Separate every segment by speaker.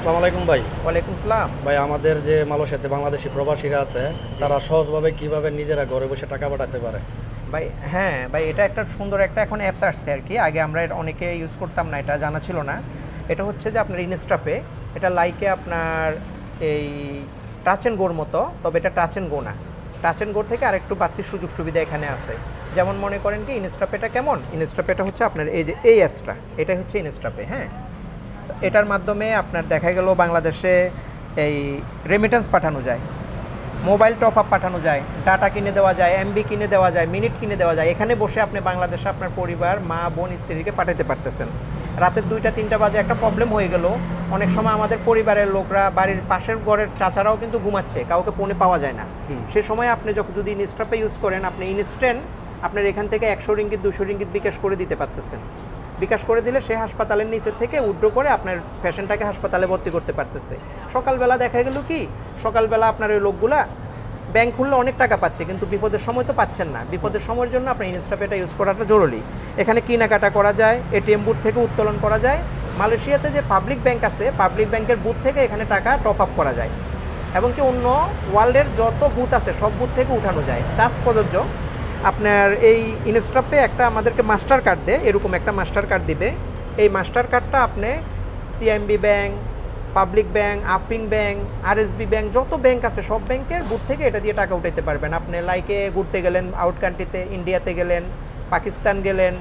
Speaker 1: আসসালামু আলাইকুম ভাই।
Speaker 2: ওয়ালাইকুম সালাম।
Speaker 1: ভাই আমাদের যে মালয়েশিয়াতে বাংলাদেশি প্রবাসীরা আছে তারা সহজভাবে কিভাবে নিজেরা ঘরে বসে টাকা পাঠাতে পারে?
Speaker 2: ভাই হ্যাঁ, ভাই এটা একটা সুন্দর একটা এখন অ্যাপস আসছে আরকি। আগে আমরা অনেকে ইউজ করতাম না, এটা জানা ছিল না। এটা হচ্ছে যে আপনার ইনস্টাপে, এটা লাইকে আপনার এই টাচ অ্যান্ড গোর মতো, তবে এটা টাচ অ্যান্ড গো না। টাচ অ্যান্ড গোর থেকে আরেকটু বাড়তি সুযোগ সুবিধা এখানে আছে। যেমন মনে করেন কি ইনস্টাপেটা কেমন? ইনস্টাপেটা হচ্ছে আপনার এই যে এই অ্যাপসটা, এটাই হচ্ছে ইনস্টাপে, হ্যাঁ? তো এটার মাধ্যমে আপনার দেখা গেল বাংলাদেশে এই রেমিটেন্স পাঠানো যায়, মোবাইল টপ আপ পাঠানো যায়, ডাটা কিনে দেওয়া যায়, এমবি কিনে দেওয়া যায়, মিনিট কিনে দেওয়া যায়। এখানে বসে আপনি বাংলাদেশে আপনার পরিবার, মা বোন স্ত্রীকে পাঠাতে পারতেছেন। রাতের 2টা-3টা বাজে একটা প্রবলেম হয়ে গেল, অনেক সময় আমাদের পরিবারের লোকরা, বাড়ির পাশের ঘরের চাচারাও কিন্তু ঘুমাচ্ছে, কাউকে ফোনে পাওয়া যায় না। সে সময় আপনি যখন যদি ইনস্টাপে ইউজ করেন, আপনি ইনস্ট্যান্ট আপনার এখান থেকে 100 রিঙ্গিত 200 রিঙ্গিত বিকাশ করে দিতে পারতেছেন। বিকাশ করে দিলে সে হাসপাতালের নিচের থেকে উইথড্র করে আপনার পেশেন্টটাকে হাসপাতালে ভর্তি করতে পারতেছে। সকালবেলা দেখা গেল কি, সকালবেলা আপনার ওই লোকগুলা ব্যাংক খুললে অনেক টাকা পাচ্ছে, কিন্তু বিপদের সময় তো পাচ্ছেন না। বিপদের সময়ের জন্য আপনার ইনস্টাপে এটা ইউজ করাটা জরুরি। এখানে কেনাকাটা করা যায়, এটিএম বুথ থেকে উত্তোলন করা যায়। মালয়েশিয়াতে যে পাবলিক ব্যাংক আছে, পাবলিক ব্যাংকের বুথ থেকে এখানে টাকা টপ আপ করা যায়, এবং কি অন্য ওয়ার্ল্ডের যত বুথ আছে সব বুথ থেকে উঠানো যায়, চার্জ প্রযোজ্য। আপনার এই ইনস্টাপে একটা আমাদেরকে মাস্টার কার্ড দেয়, এরকম একটা মাস্টার কার্ড দিবে। এই মাস্টার কার্ডটা আপনি সিএমবি ব্যাংক, পাবলিক ব্যাংক, আপিং ব্যাংক, আরএসবি ব্যাংক, যত ব্যাংক আছে সব ব্যাংকের বুথ থেকে এটা দিয়ে টাকা উঠাইতে পারবেন। আপনি লাইকে ঘুরতে গেলেন, আউট কান্ট্রিতে, ইন্ডিয়াতে গেলেন, পাকিস্তান গেলেন,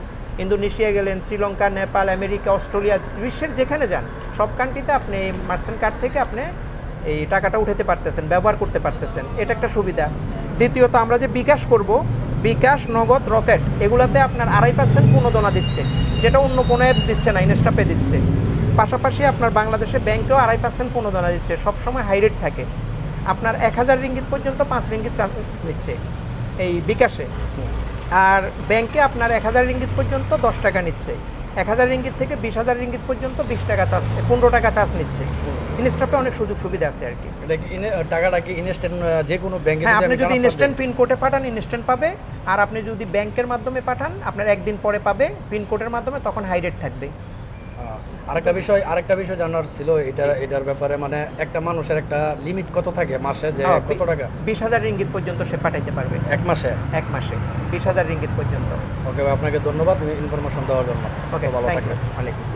Speaker 2: ইন্দোনেশিয়া গেলেন, শ্রীলঙ্কা, নেপাল, আমেরিকা, অস্ট্রেলিয়া, বিশ্বের যেখানে যান সব কান্ট্রিতে আপনি এই মার্চেন্ট কার্ড থেকে আপনি এই টাকাটা উঠাতে পারতেছেন, ব্যবহার করতে পারতেছেন। এটা একটা সুবিধা। দ্বিতীয়ত, আমরা যে বিকাশ করব, বিকাশ, নগদ, রকেট, এগুলাতে আপনার 2.5% প্রণোদনা দিচ্ছে, যেটা অন্য কোনো অ্যাপস দিচ্ছে না, ইনস্টাপে দিচ্ছে। পাশাপাশি আপনার বাংলাদেশে ব্যাংকেও 2.5% প্রণোদনা দিচ্ছে, সবসময় হাই রেট থাকে। আপনার 1000 রিঙ্গিত পর্যন্ত 5 রিঙ্গিত চার্জ নিচ্ছে এই বিকাশে। আর ব্যাংকে আপনার 1000 রিঙ্গিত পর্যন্ত 10 টাকা নিচ্ছে, 1000 রিঙ্গিত থেকে 20,000 রিঙ্গিত পর্যন্ত 20 টাকা চার্জ, 15 টাকা চার্জ নিচ্ছে। ইনস্টাপে অনেক সুযোগ সুবিধা আছে আর কি।
Speaker 1: এটা কি টাকাটা কি ইনস্ট্যান্ট যে কোনো ব্যাংকে
Speaker 2: হ্যাঁ, আপনি যদি
Speaker 1: ট্রান্সফার
Speaker 2: ইনস্ট্যান্ট পিনকোডে পাঠান ইনস্ট্যান্ট পাবে, আর আপনি যদি ব্যাংকের মাধ্যমে পাঠান আপনার একদিন পরে পাবে পিনকোডের মাধ্যমে, তখন হাই রেট থাকবে।
Speaker 1: আরেকটা বিষয় জানার ছিল, এটার ব্যাপারে মানে একটা মানুষের একটা লিমিট কত থাকে মাসে, যে কত টাকা?
Speaker 2: 20,000 রিঙ্গিত পর্যন্ত সে পাঠাইতে পারবে
Speaker 1: এক মাসে?
Speaker 2: এক মাসে 20,000 রিঙ্গিত পর্যন্ত।
Speaker 1: ওকে, আপনাকে ধন্যবাদ ইনফরমেশন দেওয়ার জন্য।
Speaker 2: ওকে,
Speaker 1: ভালো
Speaker 2: থ্যাংক ইউ।
Speaker 1: থাকবেন।
Speaker 2: ওয়ালাইকুম আসসালাম।